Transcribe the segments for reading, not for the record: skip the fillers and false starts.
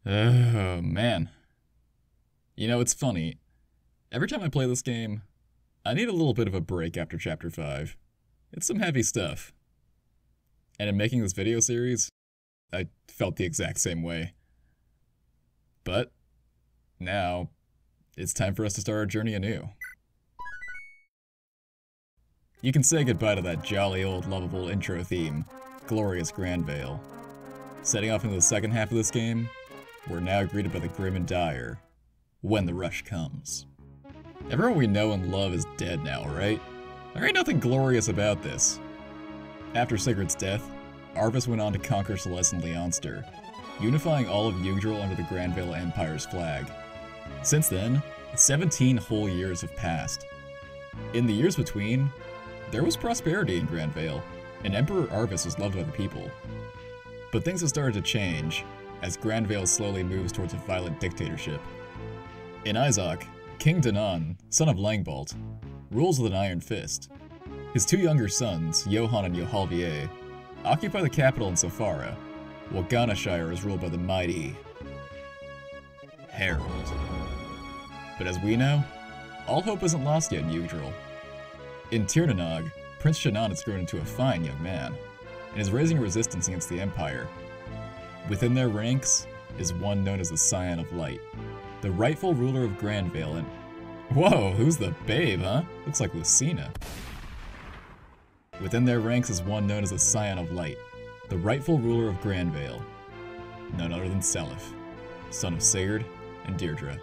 Oh, man. You know, it's funny. Every time I play this game, I need a little bit of a break after Chapter 5. It's some heavy stuff. And in making this video series, I felt the exact same way. But, now, it's time for us to start our journey anew. You can say goodbye to that jolly old lovable intro theme, Glorious Grandvale. Setting off into the second half of this game, we're now greeted by the grim and dire, When the Rush Comes. Everyone we know and love is dead now, right? There ain't nothing glorious about this. After Sigurd's death, Arvis went on to conquer Celeste and Leonster, unifying all of Yggdrasil under the Grandvale Empire's flag. Since then, 17 whole years have passed. In the years between, there was prosperity in Grandvale, and Emperor Arvis was loved by the people. But things have started to change, as Grandvale slowly moves towards a violent dictatorship. In Izok, King Danan, son of Langbalt, rules with an iron fist. His two younger sons, Johan and Johalvier, occupy the capital in Sofara, while Ganashire is ruled by the mighty Harold. But as we know, all hope isn't lost yet in Yggdrasil. In Tirnanog, Prince Shannon has grown into a fine young man, and is raising resistance against the Empire. Within their ranks is one known as the Scion of Light, the rightful ruler of Grandvale, and whoa, who's the babe, huh? Looks like Lucina. Within their ranks is one known as the Scion of Light, the rightful ruler of Grandvale, none other than Seliph, son of Sigurd and Deirdre.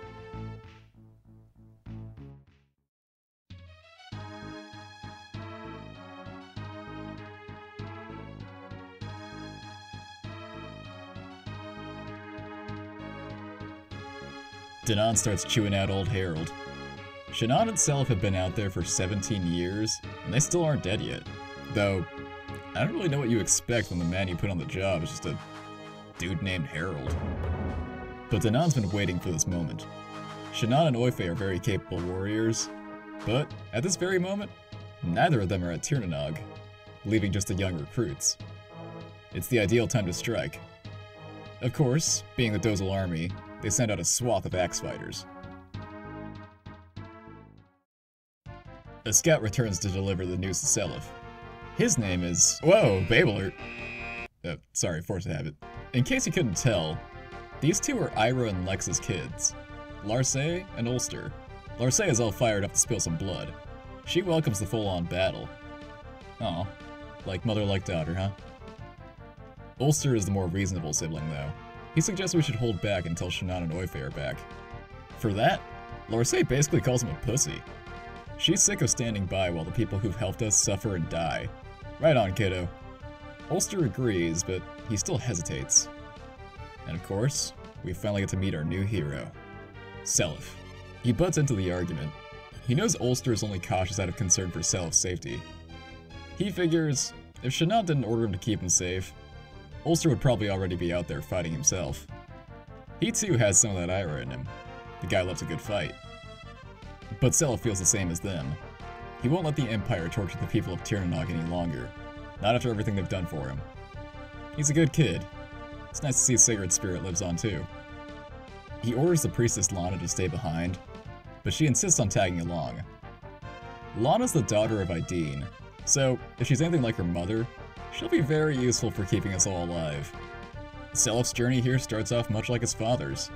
Danan starts chewing out old Harold. Shannon and Seliph have been out there for 17 years, and they still aren't dead yet. Though, I don't really know what you expect when the man you put on the job is just a dude named Harold. But Danan's been waiting for this moment. Shannon and Oyfe are very capable warriors, but at this very moment, neither of them are at Tirnanog, leaving just the young recruits. It's the ideal time to strike. Of course, being the Dozal army, they send out a swath of axe fighters. A scout returns to deliver the news to Seliph. His name is... Whoa, babe alert! Sorry, force of habit. In case you couldn't tell, these two are Ira and Lex's kids, Larse and Ulster. Larse is all fired up to spill some blood. She welcomes the full-on battle. Aw, like mother like daughter, huh? Ulster is the more reasonable sibling, though. He suggests we should hold back until Shannon and Oyfe are back. For that, Larse basically calls him a pussy. She's sick of standing by while the people who've helped us suffer and die. Right on, kiddo. Ulster agrees, but he still hesitates. And of course, we finally get to meet our new hero, Seliph. He butts into the argument. He knows Ulster is only cautious out of concern for Seliph's safety. He figures, if Shannon didn't order him to keep him safe, Ulster would probably already be out there fighting himself. He too has some of that Ira in him. The guy loves a good fight. But Seliph feels the same as them. He won't let the Empire torture the people of Tirnanog any longer, not after everything they've done for him. He's a good kid. It's nice to see Sigurd's spirit lives on too. He orders the priestess Lana to stay behind, but she insists on tagging along. Lana's the daughter of Ideen, so if she's anything like her mother, she'll be very useful for keeping us all alive. Seliph's journey here starts off much like his father's.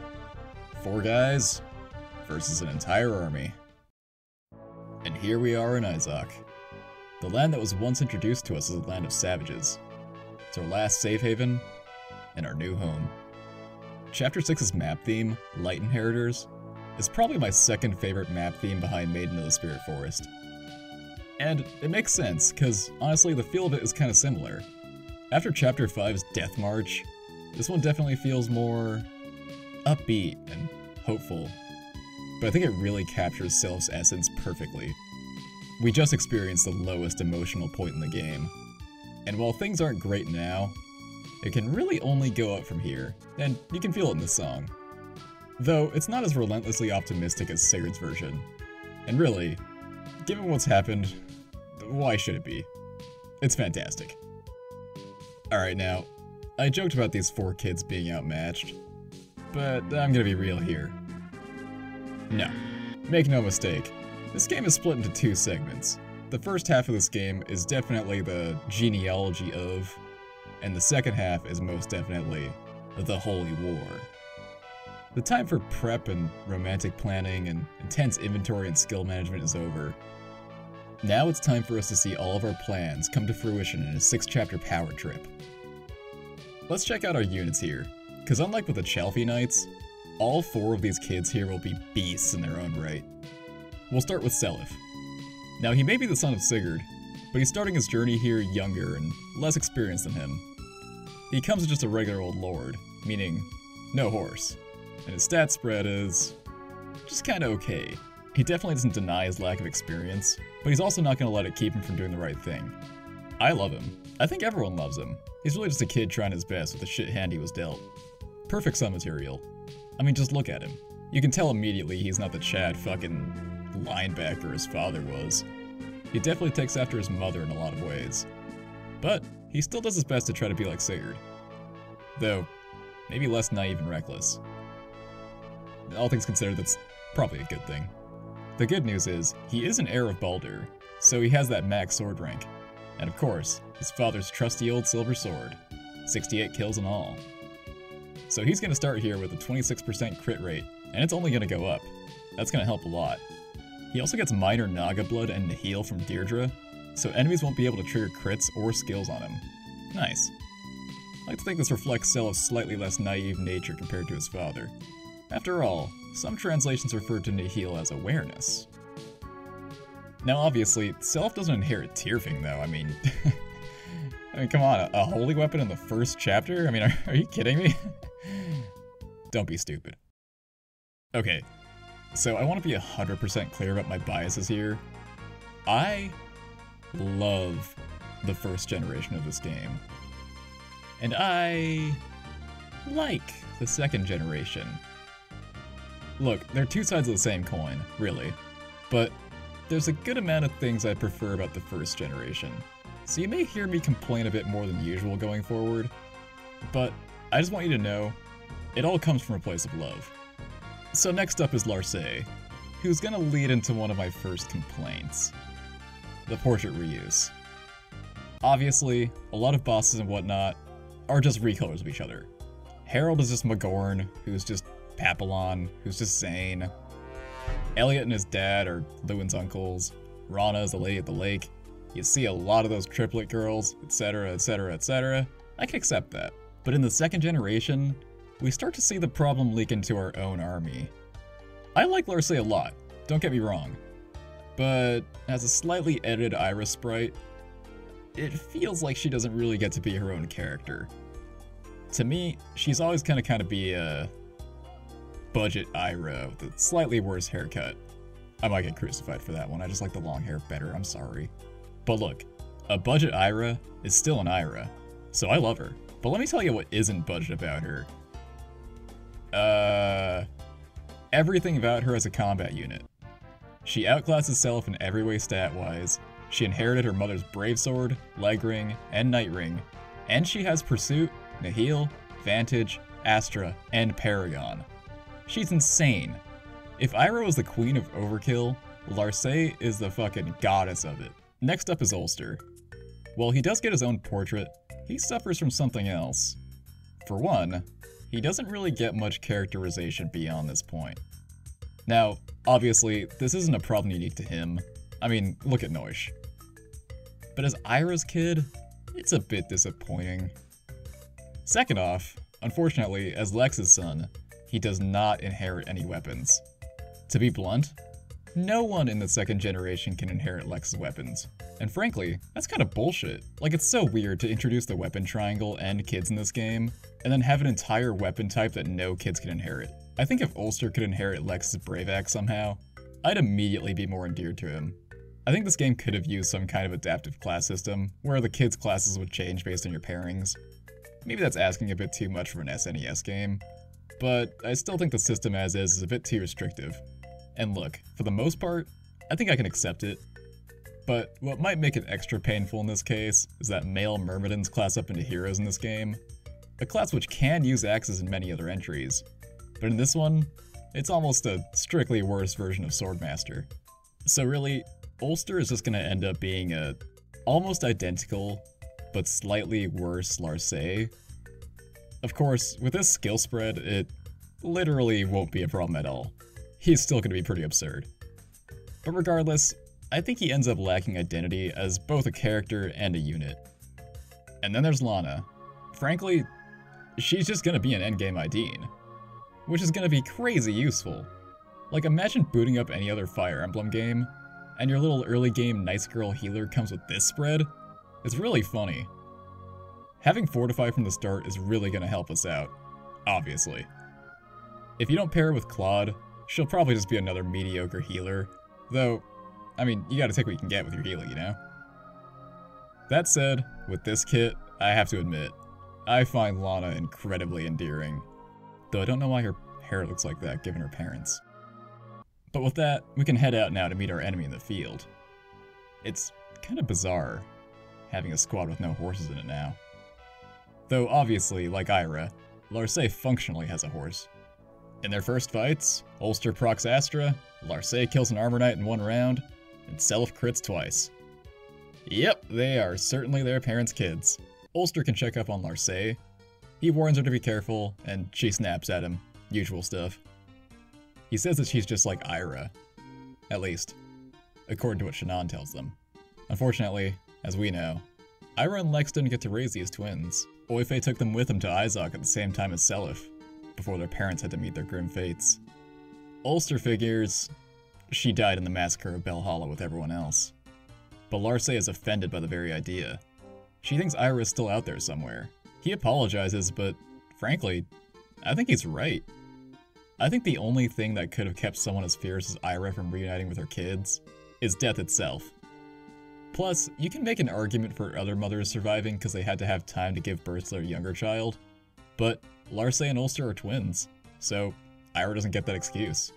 4 guys versus an entire army. And here we are in Izok, the land that was once introduced to us as a land of savages. It's our last safe haven, and our new home. Chapter 6's map theme, Light Inheritors, is probably my second favorite map theme behind Maiden of the Spirit Forest. And it makes sense, because honestly the feel of it is kind of similar. After Chapter 5's Death March, this one definitely feels more upbeat and hopeful. But I think it really captures Seliph's essence perfectly. We just experienced the lowest emotional point in the game. And while things aren't great now, it can really only go up from here, and you can feel it in the song. Though it's not as relentlessly optimistic as Sigurd's version. And really, given what's happened, why should it be? It's fantastic. Alright now, I joked about these 4 kids being outmatched. but I'm gonna be real here. No. Make no mistake, this game is split into two segments. The first half of this game is definitely the genealogy of, and the second half is most definitely the Holy War. The time for prep and romantic planning and intense inventory and skill management is over. Now it's time for us to see all of our plans come to fruition in a 6-chapter power trip. Let's check out our units here, because unlike with the Chalfie Knights, all 4 of these kids here will be beasts in their own right. We'll start with Seliph. Now he may be the son of Sigurd, but he's starting his journey here younger and less experienced than him. He comes as just a regular old lord, meaning no horse, and his stat spread is just kinda okay. He definitely doesn't deny his lack of experience, but he's also not gonna let it keep him from doing the right thing. I love him. I think everyone loves him. He's really just a kid trying his best with the shit hand he was dealt. Perfect son material. I mean, just look at him. You can tell immediately he's not the Chad fucking linebacker his father was. He definitely takes after his mother in a lot of ways. But he still does his best to try to be like Sigurd. Though, maybe less naive and reckless. All things considered, that's probably a good thing. The good news is, he is an heir of Baldur, so he has that max sword rank. And of course, his father's trusty old silver sword. 68 kills in all. So he's gonna start here with a 26% crit rate, and it's only gonna go up. That's gonna help a lot. He also gets minor Naga blood and Nihil from Deirdre, so enemies won't be able to trigger crits or skills on him. Nice. I like to think this reflects Selif's slightly less naive nature compared to his father. After all, some translations refer to Nihil as awareness. Now obviously, Seliph doesn't inherit Tyrfing though, I mean come on, a holy weapon in the first chapter? I mean, are you kidding me? Don't be stupid. Okay, so I want to be 100% clear about my biases here. I love the first generation of this game. And I like the second generation. Look, they're two sides of the same coin, really. But there's a good amount of things I prefer about the first generation. So you may hear me complain a bit more than usual going forward. But I just want you to know, it all comes from a place of love. So next up is Larcé, who's gonna lead into one of my first complaints. The portrait reuse. Obviously, a lot of bosses and whatnot are just recolors of each other. Harold is just Magorn, who's just Papillon, who's just Zane. Elliot and his dad are Lewin's uncles. Rana is the lady at the lake. You see a lot of those triplet girls, etc, etc, etc. I can accept that. But in the second generation, we start to see the problem leak into our own army. I like Larcé a lot, don't get me wrong. But as a slightly edited Iris sprite, it feels like she doesn't really get to be her own character. To me, she's always gonna kind of be a budget Ira with a slightly worse haircut. I might get crucified for that one, I just like the long hair better, I'm sorry. But look, a budget Ira is still an Ira, so I love her. But let me tell you what isn't budget about her. Everything about her as a combat unit. She outclasses Seliph in every way stat-wise, she inherited her mother's Brave Sword, Leg Ring, and Night Ring, and she has Pursuit, Nihil, Vantage, Astra, and Paragon. She's insane. If Ira was the queen of overkill, Larcé is the fucking goddess of it. Next up is Ulster. While he does get his own portrait, he suffers from something else. For one, he doesn't really get much characterization beyond this point. Now, obviously, this isn't a problem unique to him. I mean, look at Noish. But as Ira's kid, it's a bit disappointing. Second off, unfortunately, as Lex's son, he does not inherit any weapons. To be blunt, no one in the second generation can inherit Lex's weapons. And frankly, that's kind of bullshit. Like, it's so weird to introduce the weapon triangle and kids in this game, and then have an entire weapon type that no kids can inherit. I think if Ulster could inherit Lex's Brave Axe somehow, I'd immediately be more endeared to him. I think this game could have used some kind of adaptive class system, where the kids' classes would change based on your pairings. Maybe that's asking a bit too much from an SNES game, but I still think the system as is a bit too restrictive. And look, for the most part, I think I can accept it. But what might make it extra painful in this case is that male Myrmidons class up into heroes in this game, a class which can use axes in many other entries, But in this one, it's almost a strictly worse version of Swordmaster. So really, Ulster is just gonna end up being a almost identical, but slightly worse Larcey. Of course, with this skill spread, it literally won't be a problem at all. He's still gonna be pretty absurd. But regardless, I think he ends up lacking identity as both a character and a unit. And then there's Lana. Frankly, she's just gonna be an endgame Ideen, which is gonna be crazy useful. Like, imagine booting up any other Fire Emblem game, and your little early game nice girl healer comes with this spread. It's really funny. Having Fortify from the start is really gonna help us out, obviously. If you don't pair her with Claude, she'll probably just be another mediocre healer, though, I mean, you gotta take what you can get with your healing, you know? That said, with this kit, I have to admit, I find Lana incredibly endearing, though I don't know why her hair looks like that given her parents. But with that, we can head out now to meet our enemy in the field. It's kinda bizarre, having a squad with no horses in it now. Though obviously, like Ira, Larcey functionally has a horse. In their first fights, Ulster procs Astra, Larcey kills an Armor Knight in one round, and Self crits twice. Yep, they are certainly their parents' kids. Ulster can check up on Larcey. He warns her to be careful, and she snaps at him. Usual stuff. He says that she's just like Ira. At least, according to what Shannon tells them. Unfortunately, as we know, Ira and Lex didn't get to raise these twins. Oife took them with him to Izok at the same time as Seliph, before their parents had to meet their grim fates. Ulster figures she died in the massacre of Bell Hollow with everyone else. But Larcey is offended by the very idea. She thinks Ira is still out there somewhere. He apologizes, but frankly, I think he's right. I think the only thing that could have kept someone as fierce as Ira from reuniting with her kids is death itself. Plus, you can make an argument for other mothers surviving because they had to have time to give birth to their younger child, but Larcey and Ulster are twins, so Ira doesn't get that excuse.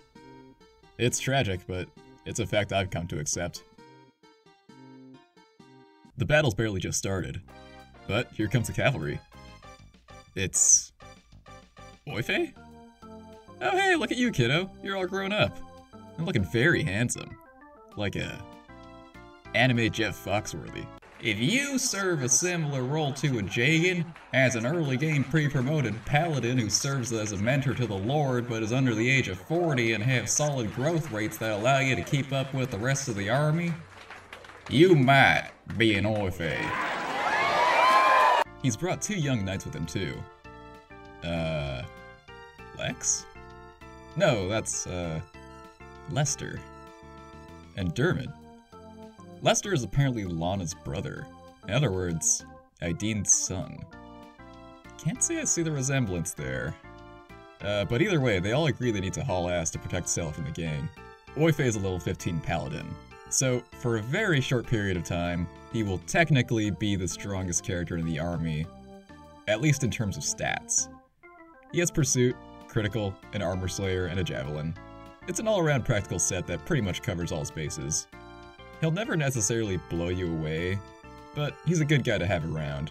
It's tragic, but it's a fact I've come to accept. The battle's barely just started, but here comes the cavalry. It's... Oife? Oh hey, look at you, kiddo. You're all grown up. And looking very handsome. Like a... anime Jeff Foxworthy. If you serve a similar role to a Jagan, as an early game pre-promoted paladin who serves as a mentor to the Lord but is under the age of 40 and have solid growth rates that allow you to keep up with the rest of the army, you might be an Oife. He's brought 2 young knights with him too. Lex? No, that's, Lester. And Dermot. Lester is apparently Lana's brother. In other words, Ideen's son. Can't say I see the resemblance there. But either way, they all agree they need to haul ass to protect Seliph and the gang. Oife is a level 15 paladin, so for a very short period of time, he will technically be the strongest character in the army, at least in terms of stats. He has Pursuit, Critical, an Armor Slayer, and a Javelin. It's an all-around practical set that pretty much covers all his bases. He'll never necessarily blow you away, but he's a good guy to have around.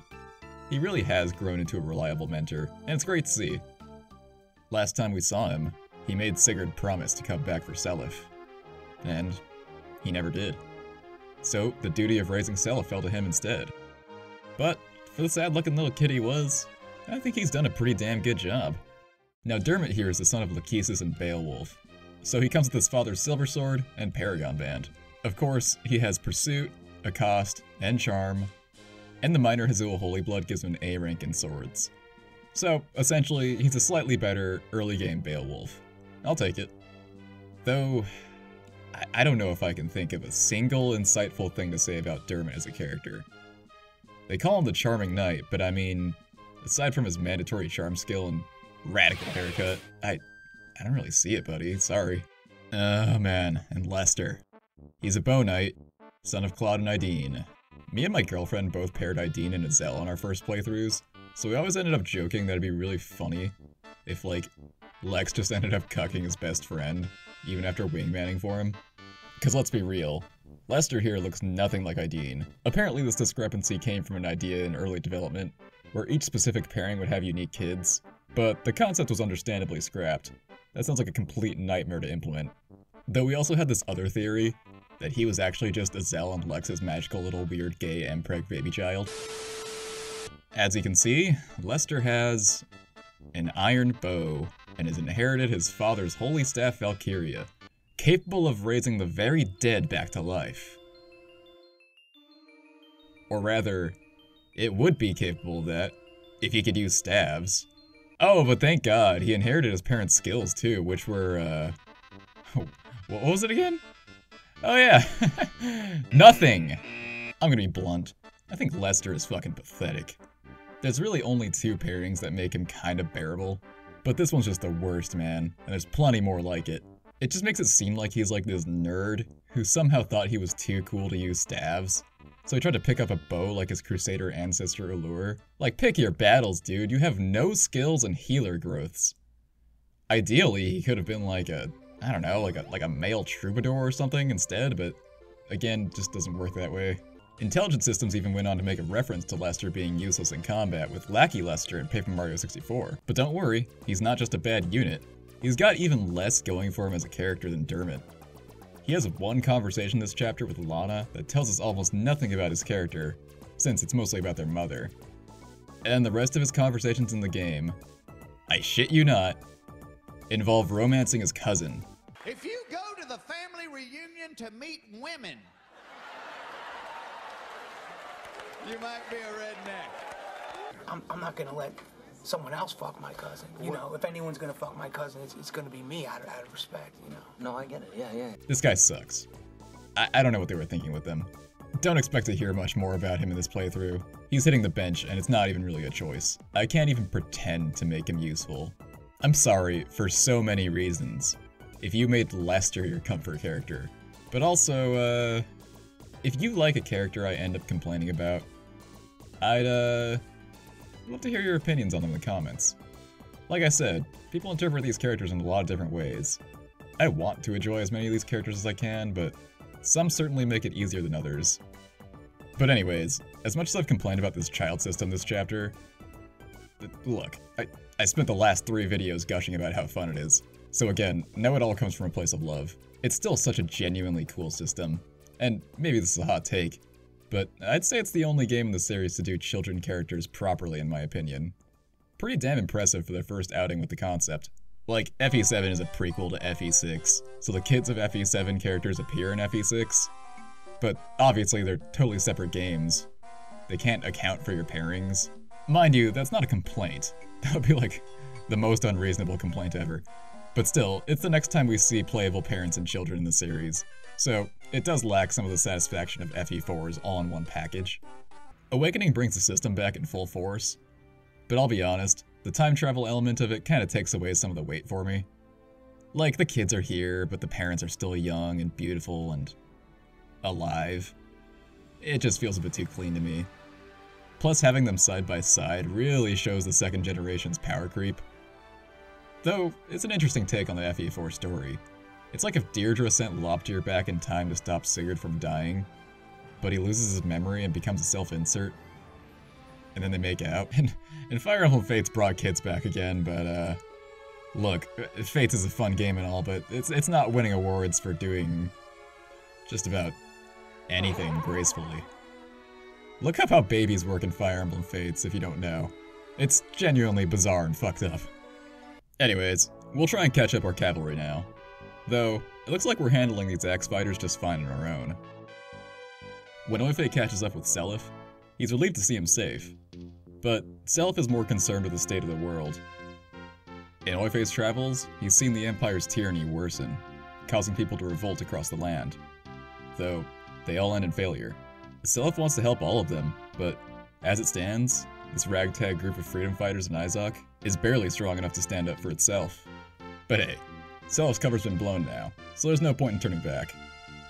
He really has grown into a reliable mentor, and it's great to see. Last time we saw him, he made Sigurd promise to come back for Seliph, and he never did. So the duty of raising Seliph fell to him instead. But for the sad-looking little kid he was, I think he's done a pretty damn good job. Now Dermot here is the son of Lachesis and Beowulf, so he comes with his father's Silver Sword and Paragon Band. Of course, he has Pursuit, Accost, and Charm, and the minor Hazul Holy Blood gives him an A rank in swords. So, essentially, he's a slightly better early game Beowulf. I'll take it. Though, I don't know if I can think of a single insightful thing to say about Dermot as a character. They call him the Charming Knight, but I mean, aside from his mandatory charm skill and radical haircut, I don't really see it, buddy, sorry. Oh man, and Lester. He's a bow knight, son of Claude and Ideen. Me and my girlfriend both paired Ideen and Azel on our first playthroughs, so we always ended up joking that it'd be really funny if, like, Lex just ended up cucking his best friend, even after wingmanning for him. Cause let's be real, Lester here looks nothing like Ideen. Apparently this discrepancy came from an idea in early development, where each specific pairing would have unique kids, but the concept was understandably scrapped. That sounds like a complete nightmare to implement. Though we also had this other theory, that he was actually just Azelle and Lex's magical little weird gay mpreg baby child. As you can see, Lester has an iron bow, and has inherited his father's holy staff Valkyria, capable of raising the very dead back to life. Or rather, it would be capable of that, if he could use staves. Oh, but thank God, he inherited his parents' skills too, which were, what was it again? Oh yeah, nothing! I'm gonna be blunt. I think Lester is fucking pathetic. There's really only 2 pairings that make him kinda bearable, but this one's just the worst, man, and there's plenty more like it. It just makes it seem like he's like this nerd who somehow thought he was too cool to use staves. So he tried to pick up a bow like his Crusader ancestor Allure. Like, pick your battles, dude. You have no skills and healer growths. Ideally, he could have been like a, I don't know, like a male troubadour or something instead, but again, just doesn't work that way. Intelligent Systems even went on to make a reference to Lester being useless in combat with Lackey Lester in Paper Mario 64. But don't worry, he's not just a bad unit. He's got even less going for him as a character than Dermot. He has one conversation this chapter with Lana that tells us almost nothing about his character, since it's mostly about their mother. And the rest of his conversations in the game, I shit you not, involve romancing his cousin. If you go to the family reunion to meet women, you might be a redneck. I'm not gonna let someone else fuck my cousin. You know, if anyone's gonna fuck my cousin, it's gonna be me out of respect, you know. No, I get it, yeah. This guy sucks. I don't know what they were thinking with him. Don't expect to hear much more about him in this playthrough. He's hitting the bench, and it's not even really a choice. I can't even pretend to make him useful. I'm sorry for so many reasons. If you made Lester your comfort character. But also, if you like a character I end up complaining about, I'd, love to hear your opinions on them in the comments. Like I said, people interpret these characters in a lot of different ways. I want to enjoy as many of these characters as I can, but some certainly make it easier than others. But anyways, as much as I've complained about this child system this chapter, look, I spent the last 3 videos gushing about how fun it is. So again, now it all comes from a place of love. It's still such a genuinely cool system. And maybe this is a hot take, but I'd say it's the only game in the series to do children characters properly in my opinion. Pretty damn impressive for their first outing with the concept. Like, FE7 is a prequel to FE6, so the kids of FE7 characters appear in FE6, but obviously they're totally separate games. They can't account for your pairings. Mind you, that's not a complaint. That would be like the most unreasonable complaint ever. But still, it's the next time we see playable parents and children in the series, so it does lack some of the satisfaction of FE4's all-in-one package. Awakening brings the system back in full force, but I'll be honest, the time travel element of it kinda takes away some of the weight for me. Like, the kids are here, but the parents are still young and beautiful and alive. It just feels a bit too clean to me. Plus, having them side by side really shows the second generation's power creep. Though, it's an interesting take on the FE4 story. It's like if Deirdre sent Loptier back in time to stop Sigurd from dying, but he loses his memory and becomes a self-insert. And then they make out. And Fire Emblem Fates brought kids back again, but look, Fates is a fun game and all, but it's not winning awards for doing just about anything gracefully. Look up how babies work in Fire Emblem Fates if you don't know. It's genuinely bizarre and fucked up. Anyways, we'll try and catch up our cavalry now. Though, it looks like we're handling these axe fighters just fine on our own. When Oife catches up with Seliph, he's relieved to see him safe. But Seliph is more concerned with the state of the world. In Oife's travels, he's seen the Empire's tyranny worsen, causing people to revolt across the land. Though, they all end in failure. Seliph wants to help all of them, but as it stands, this ragtag group of freedom fighters in Izok is barely strong enough to stand up for itself. But hey, Seliph's cover's been blown now, so there's no point in turning back.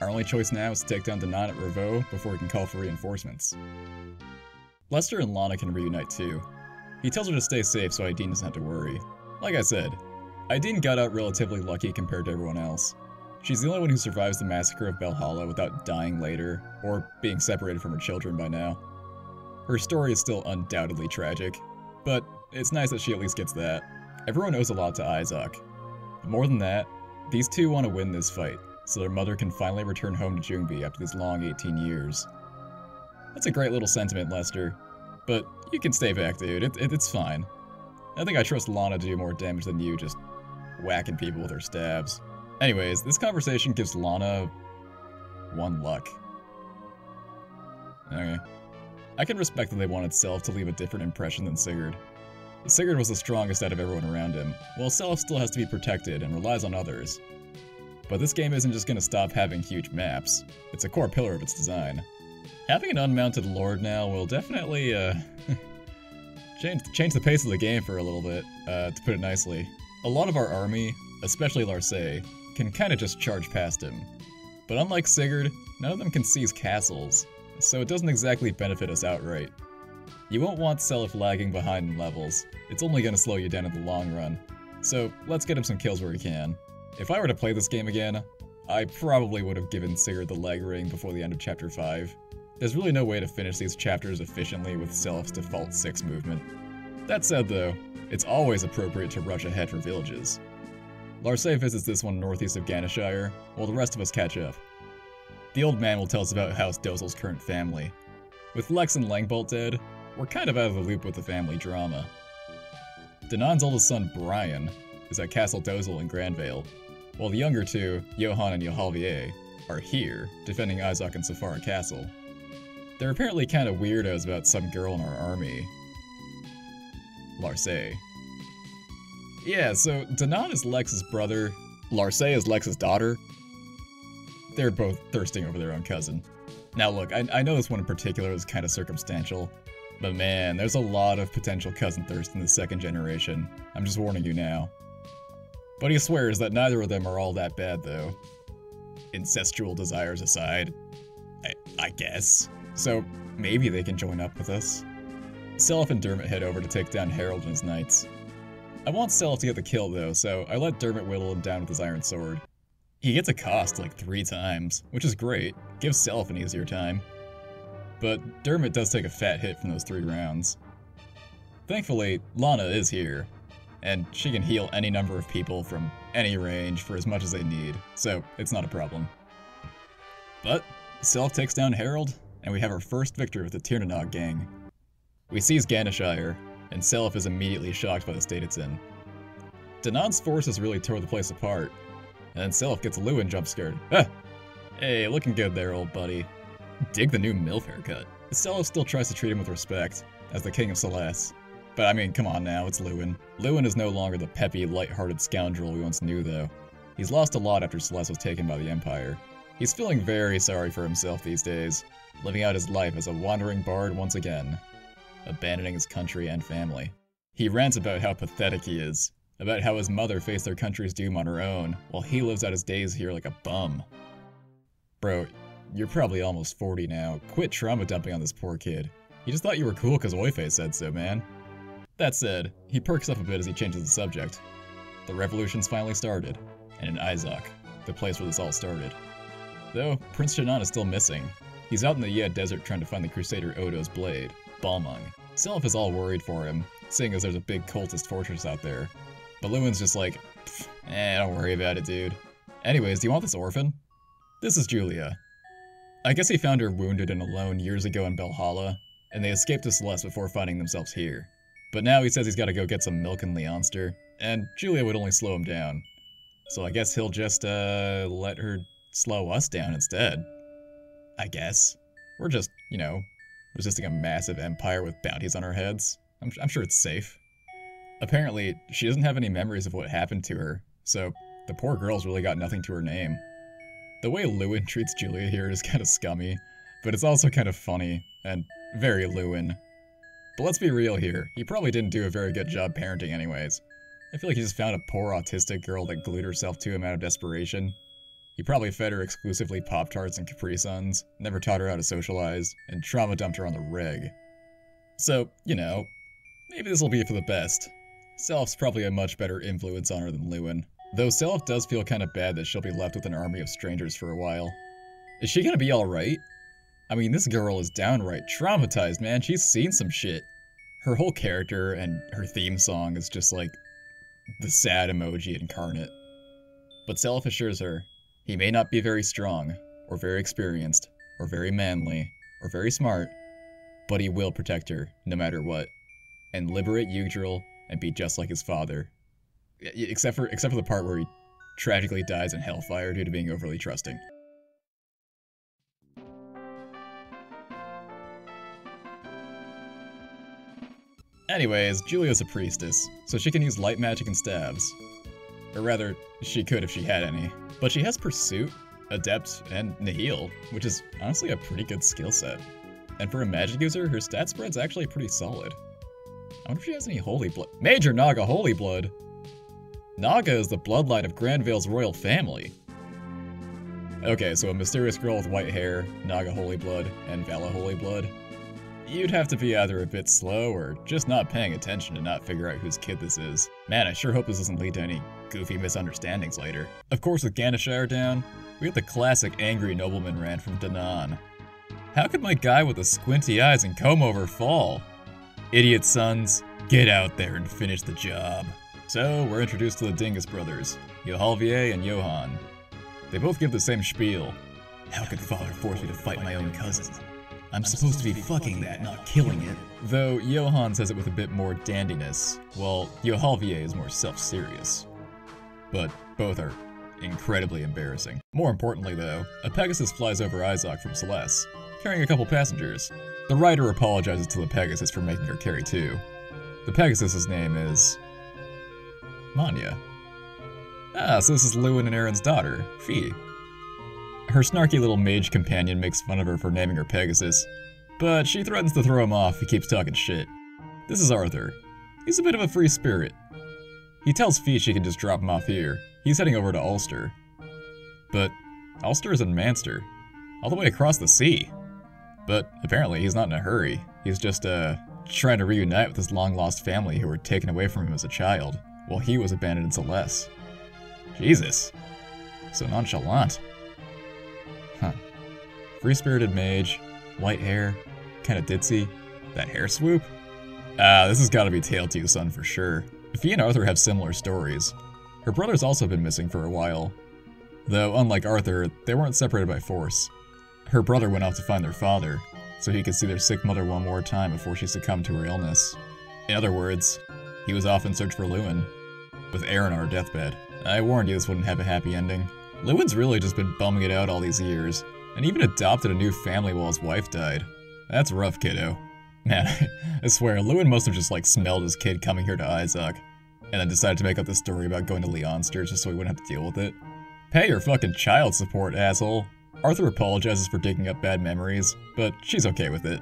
Our only choice now is to take down Danan at Ravo before we can call for reinforcements. Lester and Lana can reunite too. He tells her to stay safe so Aideen doesn't have to worry. Like I said, Aideen got out relatively lucky compared to everyone else. She's the only one who survives the massacre of Valhalla without dying later, or being separated from her children by now. Her story is still undoubtedly tragic, but it's nice that she at least gets that. Everyone owes a lot to Isaac. But more than that, these two want to win this fight, so their mother can finally return home to Jungbi after these long 18 years. That's a great little sentiment, Lester. But you can stay back, dude. It's fine. I think I trust Lana to do more damage than you just whacking people with her stabs. Anyways, this conversation gives Lana 1 luck. Okay. I can respect that they wanted Self to leave a different impression than Sigurd. Sigurd was the strongest out of everyone around him, while Self still has to be protected and relies on others. But this game isn't just gonna stop having huge maps. It's a core pillar of its design. Having an unmounted lord now will definitely, change the pace of the game for a little bit, to put it nicely. A lot of our army, especially Larcey, can kinda just charge past him. But unlike Sigurd, none of them can seize castles, so it doesn't exactly benefit us outright. You won't want Self lagging behind in levels, it's only gonna slow you down in the long run. So let's get him some kills where we can. If I were to play this game again, I probably would have given Sigurd the leg ring before the end of Chapter 5. There's really no way to finish these chapters efficiently with Self's default 6 movement. That said though, it's always appropriate to rush ahead for villages. Larcey visits this one northeast of Ganeshire, while the rest of us catch up. The old man will tell us about House Dozel's current family. With Lex and Langbolt dead, we're kind of out of the loop with the family drama. Danan's oldest son, Brian, is at Castle Dozel in Granvale, while the younger two, Johan and Johalvier, are here, defending Isaac and Safara Castle. They're apparently kind of weirdos about some girl in our army. Larcey. Yeah, so Danan is Lex's brother, Larcey is Lex's daughter. They're both thirsting over their own cousin. Now look, I know this one in particular is kind of circumstantial, but man, there's a lot of potential cousin thirst in the 2nd generation. I'm just warning you now. But he swears that neither of them are all that bad though. Incestual desires aside, I guess. So maybe they can join up with us. Self and Dermot head over to take down Harold and his knights. I want Self to get the kill though, so I let Dermot whittle him down with his iron sword. He gets a cost like 3 times, which is great, gives Self an easier time. But Dermot does take a fat hit from those 3 rounds. Thankfully, Lana is here, and she can heal any number of people from any range for as much as they need, so it's not a problem. But Self takes down Harold, and we have our first victory with the Tirnanog gang. We seize Ganeshire, and Self is immediately shocked by the state it's in. Danan's forces really tore the place apart, and then Self gets Lewin jump-scared. Ah! Hey, looking good there, old buddy. Dig the new MILF haircut. Self still tries to treat him with respect, as the King of Celeste. But I mean, come on now, it's Lewin. Lewin is no longer the peppy, light-hearted scoundrel we once knew, though. He's lost a lot after Celeste was taken by the Empire. He's feeling very sorry for himself these days, living out his life as a wandering bard once again, abandoning his country and family. He rants about how pathetic he is, about how his mother faced their country's doom on her own, while he lives out his days here like a bum. Bro, you're probably almost 40 now. Quit trauma dumping on this poor kid. He just thought you were cool because Oife said so, man. That said, he perks up a bit as he changes the subject. The revolution's finally started, and in Izok, the place where this all started. Though, Prince Shannon is still missing. He's out in the Yed Desert trying to find the Crusader Odo's blade, Balmung. Self is all worried for him, seeing as there's a big cultist fortress out there. But Lewin's just like, don't worry about it, dude. Anyways, do you want this orphan? This is Julia. I guess he found her wounded and alone years ago in Belhalla, and they escaped to Celeste before finding themselves here. But now he says he's gotta go get some milk in Leonster, and Julia would only slow him down. So I guess he'll just, let her slow us down instead. I guess. We're just, you know, resisting a massive empire with bounties on our heads. I'm sure it's safe. Apparently, she doesn't have any memories of what happened to her, so the poor girl's really got nothing to her name. The way Lewin treats Julia here is kind of scummy, but it's also kind of funny, and very Lewin. But let's be real here, he probably didn't do a very good job parenting anyways. I feel like he just found a poor autistic girl that glued herself to him out of desperation. He probably fed her exclusively Pop-Tarts and Capri Suns, never taught her how to socialize, and trauma dumped her on the reg. So, you know, maybe this will be for the best. Self's probably a much better influence on her than Lewin. Though Self does feel kind of bad that she'll be left with an army of strangers for a while. Is she gonna be alright? I mean, this girl is downright traumatized, man. She's seen some shit. Her whole character and her theme song is just like the sad emoji incarnate. But Seliph assures her, he may not be very strong, or very experienced, or very manly, or very smart, but he will protect her, no matter what, and liberate Yggdrasil and be just like his father. Except for the part where he tragically dies in Hellfire due to being overly trusting. Anyways, Julia's a priestess, so she can use light magic and stabs. Or rather, she could if she had any. But she has Pursuit, Adept, and Nihil, which is honestly a pretty good skill set. And for a magic user, her stat spread's actually pretty solid. I wonder if she has any Holy Blood. Major Naga Holy Blood! Naga is the bloodline of Grandvale's royal family. Okay, so a mysterious girl with white hair, Naga Holy Blood, and Vala Holy Blood. You'd have to be either a bit slow or just not paying attention to not figure out whose kid this is. Man, I sure hope this doesn't lead to any goofy misunderstandings later. Of course, with Ganeshire down, we get the classic angry nobleman rant from Danan. How could my guy with the squinty eyes and comb-over fall? Idiot sons, get out there and finish the job. So, we're introduced to the Dingus brothers, Yohalvier and Johan. They both give the same spiel. How could father force me to fight my own cousin? I'm supposed to be fucking that, not killing it. Though Johan says it with a bit more dandiness, while Yohalvier is more self-serious. But both are incredibly embarrassing. More importantly though, a Pegasus flies over Izok from Celeste, carrying a couple passengers. The writer apologizes to the Pegasus for making her carry two. The Pegasus's name is... Manya. Ah, so this is Lewin and Aaron's daughter, Fee. Her snarky little mage companion makes fun of her for naming her Pegasus, but she threatens to throw him off if he keeps talking shit. This is Arthur. He's a bit of a free spirit. He tells Fee she can just drop him off here. He's heading over to Ulster. But Ulster is in Manster, all the way across the sea. But apparently he's not in a hurry. He's just, trying to reunite with his long-lost family who were taken away from him as a child, while he was abandoned in Celeste. Jesus. So nonchalant. Huh. Free-spirited mage, white hair, kinda ditzy, that hair swoop? This has gotta be Tale 2 Son for sure. Fee and Arthur have similar stories. Her brother's also been missing for a while. Though, unlike Arthur, they weren't separated by force. Her brother went off to find their father, so he could see their sick mother one more time before she succumbed to her illness. In other words, he was off in search for Lewin, with Aaron on her deathbed. I warned you this wouldn't have a happy ending. Lewin's really just been bumming it out all these years, and even adopted a new family while his wife died. That's rough, kiddo. Man, I swear, Lewin must have just like smelled his kid coming here to Izok, and then decided to make up this story about going to Leonster just so he wouldn't have to deal with it. Pay your fucking child support, asshole. Arthur apologizes for digging up bad memories, but she's okay with it.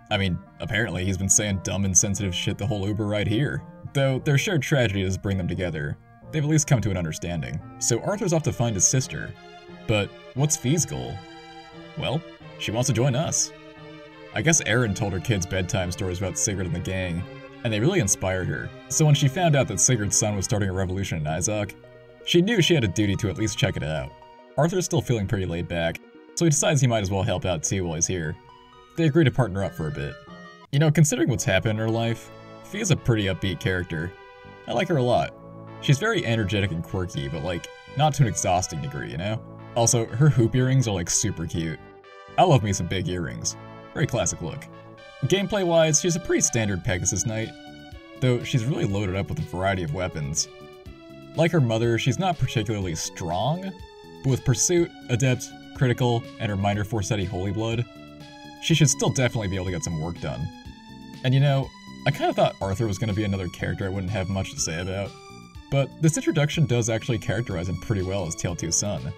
I mean, apparently he's been saying dumb insensitive shit the whole Uber ride here. Though their shared tragedy does bring them together, they've at least come to an understanding. So Arthur's off to find his sister. But what's Fee's goal? Well, she wants to join us. I guess Aaron told her kids bedtime stories about Sigurd and the gang, and they really inspired her. So when she found out that Sigurd's son was starting a revolution in Izok, she knew she had a duty to at least check it out. Arthur's still feeling pretty laid back, so he decides he might as well help out too while he's here. They agree to partner up for a bit. You know, considering what's happened in her life, Fee is a pretty upbeat character. I like her a lot. She's very energetic and quirky, but like, not to an exhausting degree, you know? Also, her hoop earrings are like super cute. I love me some big earrings. Very classic look. Gameplay-wise, she's a pretty standard Pegasus Knight, though she's really loaded up with a variety of weapons. Like her mother, she's not particularly strong, but with Pursuit, Adept, Critical, and her minor Forsetti Holy Blood, she should still definitely be able to get some work done. And you know, I kinda thought Arthur was gonna be another character I wouldn't have much to say about, but this introduction does actually characterize him pretty well as Tale 2 Son,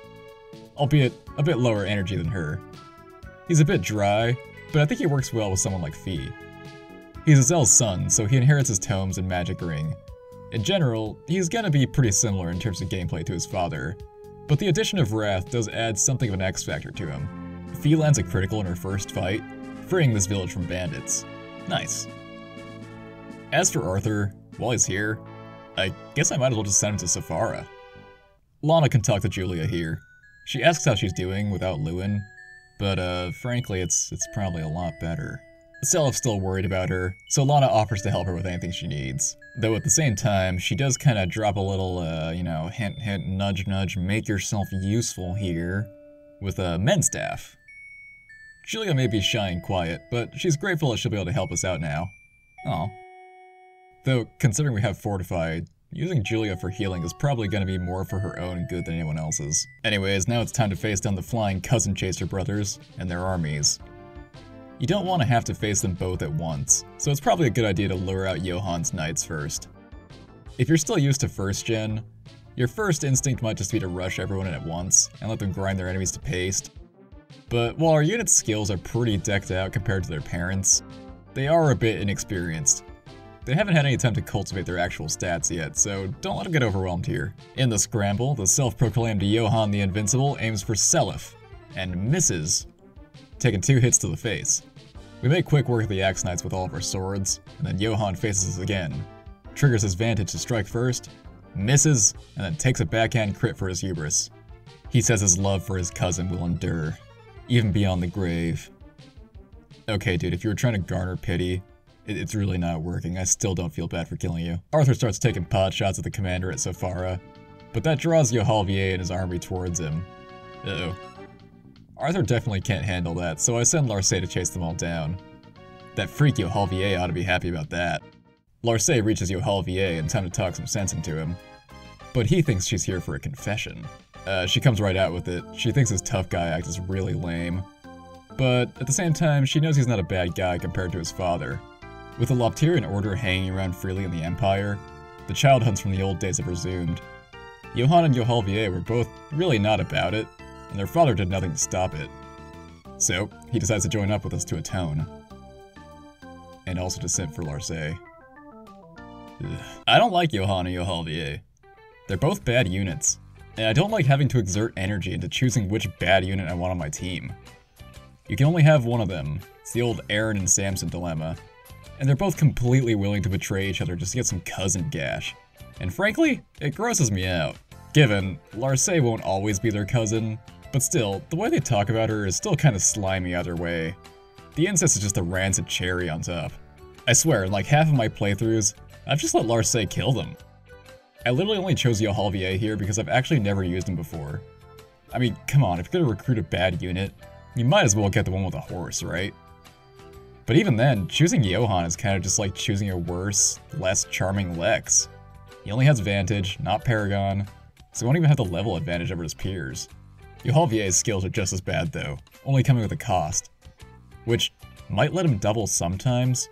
albeit a bit lower energy than her. He's a bit dry, but I think he works well with someone like Fee. He's Azel's son, so he inherits his tomes and magic ring. In general, he's gonna be pretty similar in terms of gameplay to his father, but the addition of Wrath does add something of an X factor to him. Fee lands a critical in her first fight, freeing this village from bandits. Nice. As for Arthur, while he's here, I guess I might as well just send him to Sephara. Lana can talk to Julia here. She asks how she's doing without Lewin, but frankly it's probably a lot better. Selef's still worried about her, so Lana offers to help her with anything she needs. Though at the same time, she does kind of drop a little, hint, hint, nudge, nudge, make yourself useful here, with a men's staff. Julia may be shy and quiet, but she's grateful that she'll be able to help us out now. Aw. Though, considering we have Fortified, using Julia for healing is probably going to be more for her own good than anyone else's. Anyways, now it's time to face down the flying cousin chaser brothers and their armies. You don't want to have to face them both at once, so it's probably a good idea to lure out Johan's knights first. If you're still used to first gen, your first instinct might just be to rush everyone in at once and let them grind their enemies to paste. But while our unit's skills are pretty decked out compared to their parents, they are a bit inexperienced. They haven't had any time to cultivate their actual stats yet, so don't let them get overwhelmed here. In the scramble, the self-proclaimed Johan the Invincible aims for Selef, and misses, taking 2 hits to the face. We make quick work of the Axe Knights with all of our swords, and then Johan faces us again, triggers his Vantage to strike first, misses, and then takes a backhand crit for his hubris. He says his love for his cousin will endure, even beyond the grave. Okay dude, if you were trying to garner pity, it's really not working. I still don't feel bad for killing you. Arthur starts taking pot shots at the commander at Sofara, but that draws Johalvier and his army towards him. Uh-oh. Arthur definitely can't handle that, so I send Larcey to chase them all down. That freak Johalvier ought to be happy about that. Larcey reaches Johalvier in time to talk some sense into him, but he thinks she's here for a confession. She comes right out with it. She thinks his tough guy act is really lame, but at the same time, she knows he's not a bad guy compared to his father. With the Lopterian Order hanging around freely in the Empire, the child hunts from the old days have resumed. Johan and Johalvier were both really not about it, and their father did nothing to stop it. So, he decides to join up with us to atone. And also to simp for Larcey. I don't like Johan and Johalvier. They're both bad units, and I don't like having to exert energy into choosing which bad unit I want on my team. You can only have one of them. It's the old Aaron and Samson dilemma. And they're both completely willing to betray each other just to get some cousin gash. And frankly, it grosses me out. Given, Larcey won't always be their cousin, but still, the way they talk about her is still kind of slimy either way. The incest is just a rancid cherry on top. I swear, in like half of my playthroughs, I've just let Larcey kill them. I literally only chose Johalvier here because I've actually never used him before. I mean, come on, if you're gonna recruit a bad unit, you might as well get the one with a horse, right? But even then, choosing Johan is kind of just like choosing a worse, less charming Lex. He only has Vantage, not Paragon, so he won't even have the level advantage over his peers. Johalvier's skills are just as bad though, only coming with a cost. Which might let him double sometimes,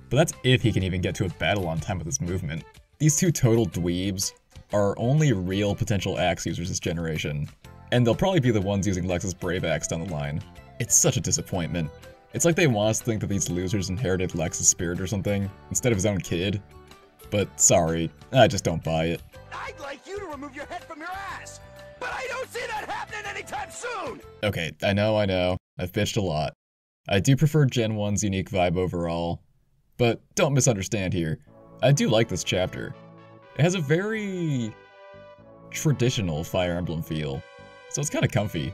but that's if he can even get to a battle on time with his movement. These two total dweebs are only real potential axe users this generation, and they'll probably be the ones using Lex's Brave Axe down the line. It's such a disappointment. It's like they want us to think that these losers inherited Lex's spirit or something, instead of his own kid. But sorry, I just don't buy it. I'd like you to remove your head from your ass, but I don't see that happening anytime soon! Okay, I know, I've bitched a lot. I do prefer Gen 1's unique vibe overall, but don't misunderstand here. I do like this chapter. It has a very traditional Fire Emblem feel, so it's kinda comfy.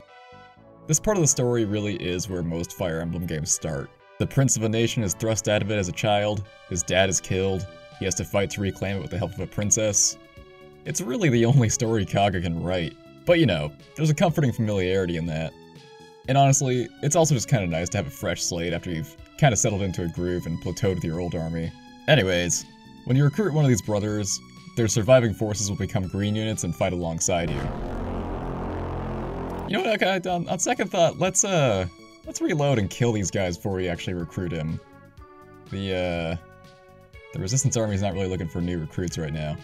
This part of the story really is where most Fire Emblem games start. The prince of a nation is thrust out of it as a child, his dad is killed, he has to fight to reclaim it with the help of a princess. It's really the only story Kaga can write, but you know, there's a comforting familiarity in that. And honestly, it's also just kinda nice to have a fresh slate after you've kinda settled into a groove and plateaued with your old army. Anyways, when you recruit one of these brothers, their surviving forces will become green units and fight alongside you. You know what, okay, on second thought, let's reload and kill these guys before we actually recruit him. The Resistance Army's not really looking for new recruits right now.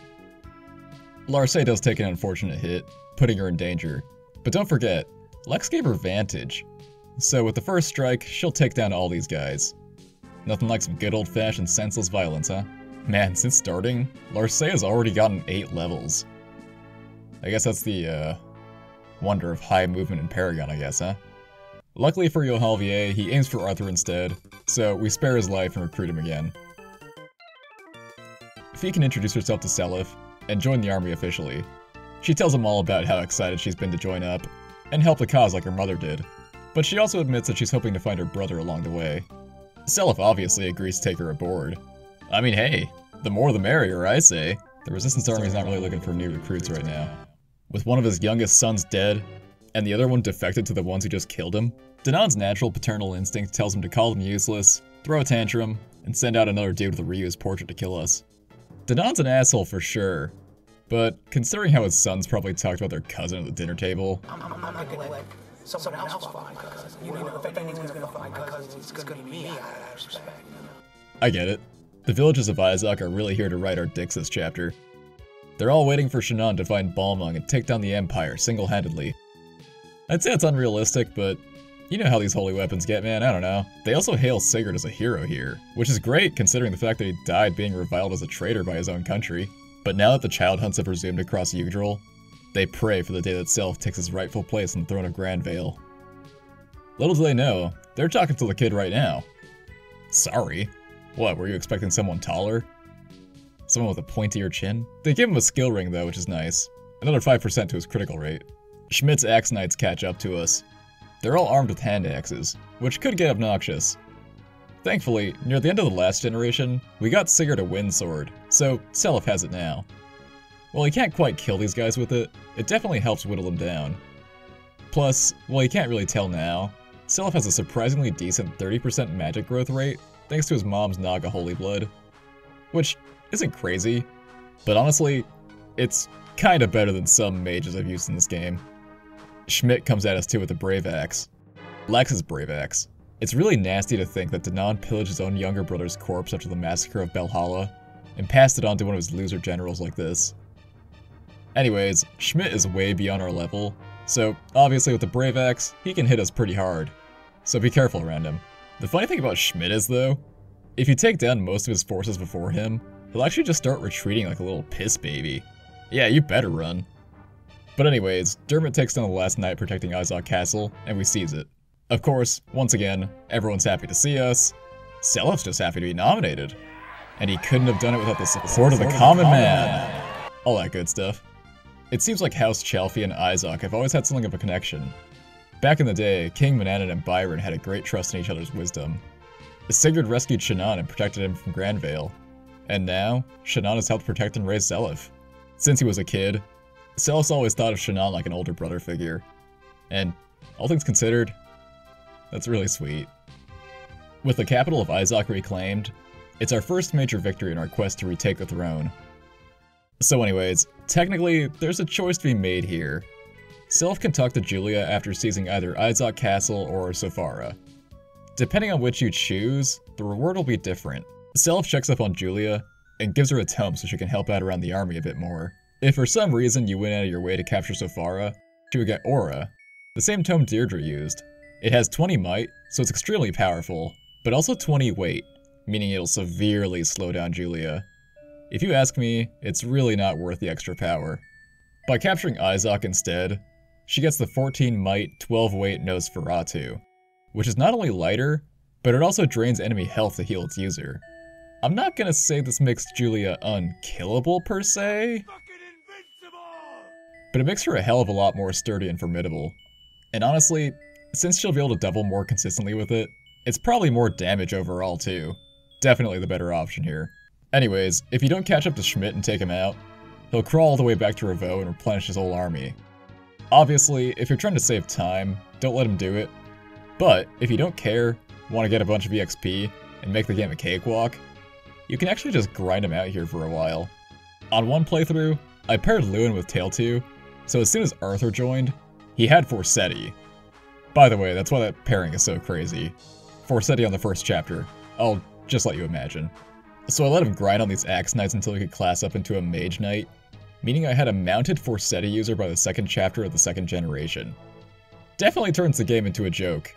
Larcey does take an unfortunate hit, putting her in danger. But don't forget, Lex gave her Vantage. So with the first strike, she'll take down all these guys. Nothing like some good old-fashioned senseless violence, huh? Man, since starting, Larcey has already gotten 8 levels. I guess that's the, wonder of high movement in Paragon, I guess, huh? Luckily for Johalvier, he aims for Arthur instead, so we spare his life and recruit him again. Fee can introduce herself to Selef, and join the army officially. She tells him all about how excited she's been to join up, and help the cause like her mother did. But she also admits that she's hoping to find her brother along the way. Seliph obviously agrees to take her aboard. I mean, hey, the more the merrier, I say. The Resistance Army's not really looking for new recruits right now. With one of his youngest sons dead, and the other one defected to the ones who just killed him, Danon's natural paternal instinct tells him to call them useless, throw a tantrum, and send out another dude with a reused portrait to kill us. Danon's an asshole for sure, but considering how his sons probably talked about their cousin at the dinner table... I'm not gonna let someone else fuck my cousin. You know, if anyone's gonna fuck my cousin, it's gonna be me out of respect, you know? I get it. The villagers of Izok are really here to ride our dicks this chapter. They're all waiting for Shannon to find Balmung and take down the Empire single-handedly. I'd say it's unrealistic, but you know how these holy weapons get, man, I don't know. They also hail Sigurd as a hero here, which is great considering the fact that he died being reviled as a traitor by his own country. But now that the child hunts have resumed across Yggdrasil, they pray for the day that Self takes his rightful place on the throne of Grandvale. Little do they know, they're talking to the kid right now. Sorry. What, were you expecting someone taller? Someone with a pointier chin? They give him a skill ring though, which is nice. Another 5% to his critical rate. Schmidt's axe knights catch up to us. They're all armed with hand axes, which could get obnoxious. Thankfully, near the end of the last generation, we got Sigurd a wind sword, so Seliph has it now. While he can't quite kill these guys with it, it definitely helps whittle them down. Plus, while you can't really tell now, Seliph has a surprisingly decent 30% magic growth rate, thanks to his mom's Naga Holy Blood. Which isn't crazy, but honestly, it's kinda better than some mages I've used in this game. Schmidt comes at us too with a Brave Axe. Lex's Brave Axe. It's really nasty to think that Danon pillaged his own younger brother's corpse after the massacre of Belhalla, and passed it on to one of his loser generals like this. Anyways, Schmidt is way beyond our level, so obviously with the Brave Axe, he can hit us pretty hard. So be careful around him. The funny thing about Schmidt is though, if you take down most of his forces before him, he'll actually just start retreating like a little piss baby. Yeah, you better run. But anyways, Dermot takes down the last knight protecting Izok Castle, and we seize it. Of course, once again, everyone's happy to see us. Seliph's just happy to be nominated. And he couldn't have done it without the support of the common man. All that good stuff. It seems like House Chalfie and Izok have always had something of a connection. Back in the day, King Manannan and Byron had a great trust in each other's wisdom. Sigurd rescued Shannon and protected him from Grandvale. And now, Shannon has helped protect and raise Seliph. Since he was a kid, Seliph's always thought of Shannon like an older brother figure. And, all things considered, that's really sweet. With the capital of Izok reclaimed, it's our first major victory in our quest to retake the throne. So anyways, technically, there's a choice to be made here. Seliph can talk to Julia after seizing either Izok Castle or Sofara. Depending on which you choose, the reward will be different. Seliph checks up on Julia, and gives her a tome so she can help out around the army a bit more. If for some reason you went out of your way to capture Sofara, she would get Aura, the same tome Deirdre used. It has 20 might, so it's extremely powerful, but also 20 weight, meaning it'll severely slow down Julia. If you ask me, it's really not worth the extra power. By capturing Izok instead, she gets the 14 might, 12 weight Nosferatu, which is not only lighter, but it also drains enemy health to heal its user. I'm not gonna say this makes Julia unkillable per se, but it makes her a hell of a lot more sturdy and formidable. And honestly, since she'll be able to double more consistently with it, it's probably more damage overall too. Definitely the better option here. Anyways, if you don't catch up to Schmidt and take him out, he'll crawl all the way back to Ravo and replenish his whole army. Obviously, if you're trying to save time, don't let him do it. But if you don't care, want to get a bunch of EXP, and make the game a cakewalk, you can actually just grind him out here for a while. On one playthrough, I paired Lewin with Tailtew, so as soon as Arthur joined, he had Forseti. By the way, that's why that pairing is so crazy. Forseti on the first chapter, I'll just let you imagine. So I let him grind on these Axe Knights until he could class up into a Mage Knight, meaning I had a mounted Forseti user by the second chapter of the second generation. Definitely turns the game into a joke,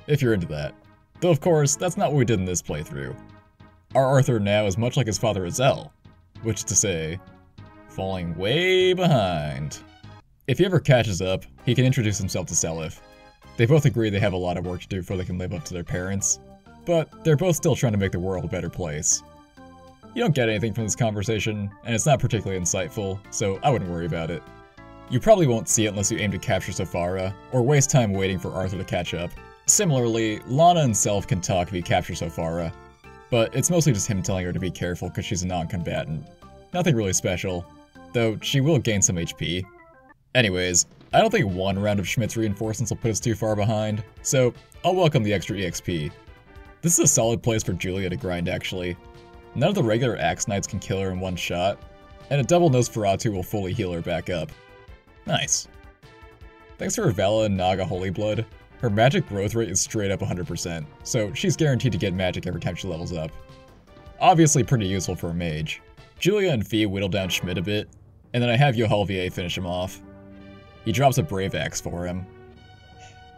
if you're into that. Though of course, that's not what we did in this playthrough. Our Arthur now is much like his father Azel, which is to say, falling way behind. If he ever catches up, he can introduce himself to Seliph. They both agree they have a lot of work to do before they can live up to their parents, but they're both still trying to make the world a better place. You don't get anything from this conversation, and it's not particularly insightful, so I wouldn't worry about it. You probably won't see it unless you aim to capture Sofara, or waste time waiting for Arthur to catch up. Similarly, Lana and Self can talk if he captures Sofara, but it's mostly just him telling her to be careful because she's a non-combatant. Nothing really special, though she will gain some HP. Anyways, I don't think one round of Schmidt's reinforcements will put us too far behind, so I'll welcome the extra EXP. This is a solid place for Julia to grind actually. None of the regular Axe Knights can kill her in one shot, and a double Nosferatu will fully heal her back up. Nice. Thanks to her Vala and Naga Holy Blood, her magic growth rate is straight up 100%, so she's guaranteed to get magic every time she levels up. Obviously pretty useful for a mage. Julia and Fee whittle down Schmidt a bit, and then I have Yohalvier finish him off. He drops a Brave Axe for him.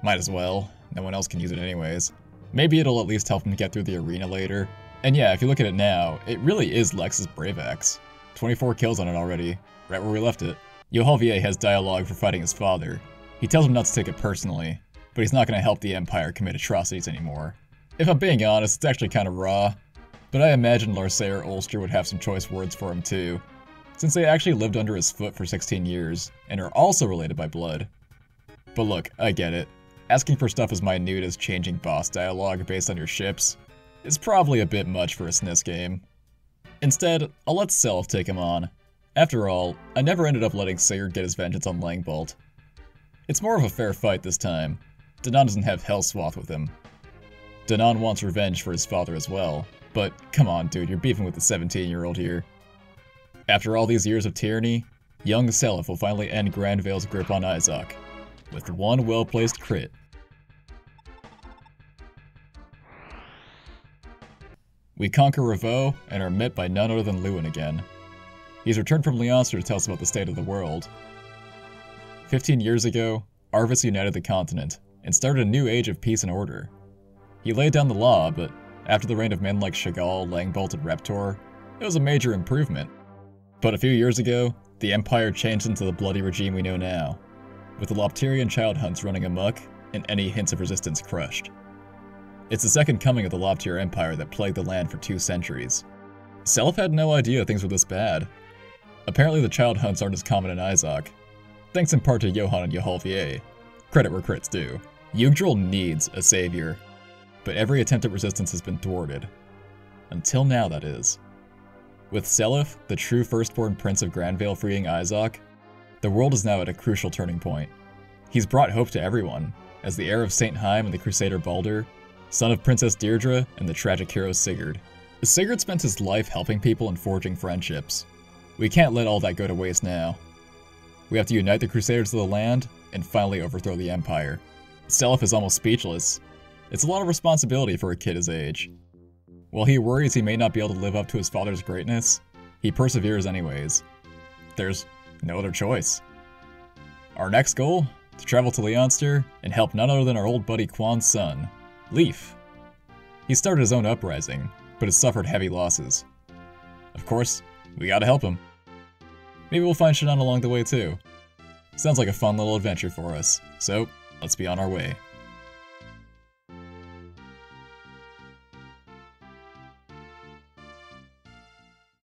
Might as well, no one else can use it anyways. Maybe it'll at least help him get through the arena later. And yeah, if you look at it now, it really is Lex's Brave Axe. 24 kills on it already, right where we left it. Yohalvier has dialogue for fighting his father. He tells him not to take it personally, but he's not going to help the Empire commit atrocities anymore. If I'm being honest, it's actually kind of raw, but I imagine Larsae or Ulster would have some choice words for him too, since they actually lived under his foot for 16 years, and are also related by blood. But look, I get it. Asking for stuff as minute as changing boss dialogue based on your ships is probably a bit much for a SNES game. Instead, I'll let Self take him on. After all, I never ended up letting Sigurd get his vengeance on Langbolt. It's more of a fair fight this time. Danan doesn't have Hellswath with him. Danan wants revenge for his father as well, but come on dude, you're beefing with the 17-year-old here. After all these years of tyranny, young Self will finally end Grandvale's grip on Izok, with one well-placed crit. We conquer Ravo and are met by none other than Lewin again. He's returned from Leonster to tell us about the state of the world. 15 years ago, Arvis united the continent, and started a new age of peace and order. He laid down the law, but after the reign of men like Chagall, Langbolt, and Reptor, it was a major improvement. But a few years ago, the Empire changed into the bloody regime we know now, with the Lopterian child hunts running amok, and any hints of resistance crushed. It's the second coming of the Loptier Empire that plagued the land for 2 centuries. Self had no idea things were this bad. Apparently the child hunts aren't as common in Izok, thanks in part to Johann and Yohalvier. Credit where credit's due. Yggdrasil needs a savior, but every attempt at resistance has been thwarted. Until now, that is. With Seliph, the true firstborn prince of Grandvale freeing Izok, the world is now at a crucial turning point. He's brought hope to everyone, as the heir of St. Heim and the Crusader Baldur, son of Princess Deirdre and the tragic hero Sigurd. Sigurd spent his life helping people and forging friendships. We can't let all that go to waste now. We have to unite the Crusaders of the land, and finally overthrow the Empire. Seliph is almost speechless. It's a lot of responsibility for a kid his age. While he worries he may not be able to live up to his father's greatness, he perseveres anyways. There's no other choice. Our next goal? To travel to Leonster and help none other than our old buddy Quan's son, Leif. He started his own uprising, but has suffered heavy losses. Of course, we gotta help him. Maybe we'll find Shannon along the way too. Sounds like a fun little adventure for us, so let's be on our way.